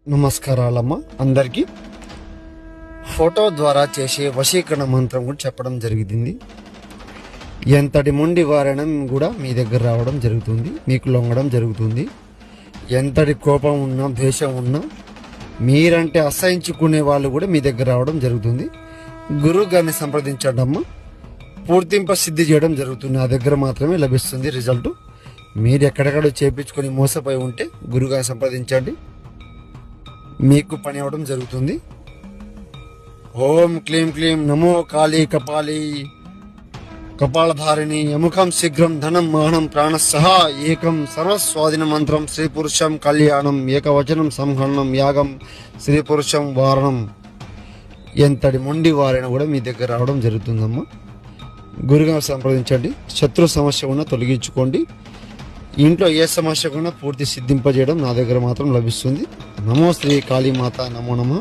నమస్కారాలమ్మ అందరికీ. ఫోటో ద్వారా చేసే వశీకరణ మంత్రం కూడా చెప్పడం జరిగింది. ఎంతటి మొండి వారైనా కూడా మీ దగ్గర రావడం జరుగుతుంది, మీకు లొంగడం జరుగుతుంది. ఎంతటి కోపం ఉన్నా, ద్వేషం ఉన్నా, మీరంటే అసహించుకునే వాళ్ళు కూడా మీ దగ్గర రావడం జరుగుతుంది. గురువు గారిని సంప్రదించండి అమ్మ, పూర్తింప సిద్ధి చేయడం జరుగుతుంది. నా దగ్గర మాత్రమే లభిస్తుంది రిజల్ట్. మీరు ఎక్కడెక్కడ చేపించుకొని మోసపోయి ఉంటే గురువుగారిని సంప్రదించండి, మీకు పని అవ్వడం జరుగుతుంది. ఓం క్లీం క్లీం నమో కాళీ కపాలి కపాలధారిణి యముఖం శీఘ్రం ధనం మానం ప్రాణ సహా ఏకం సర్వస్వాధీన మంత్రం శ్రీ పురుషం కళ్యాణం ఏకవచనం సంహరణం యాగం శ్రీ పురుషం వారణం. ఎంతటి మొండి వారైనా కూడా మీ దగ్గర రావడం జరుగుతుందమ్మా. గురుగారు సంప్రదించండి. శత్రు సమస్య ఉన్న తొలగించుకోండి. ఇంట్లో ఏ సమస్య కూడా పూర్తి సిద్ధింపజేయడం నా దగ్గర మాత్రం లభిస్తుంది. నమో శ్రీ కాళీమాత నమో నమః.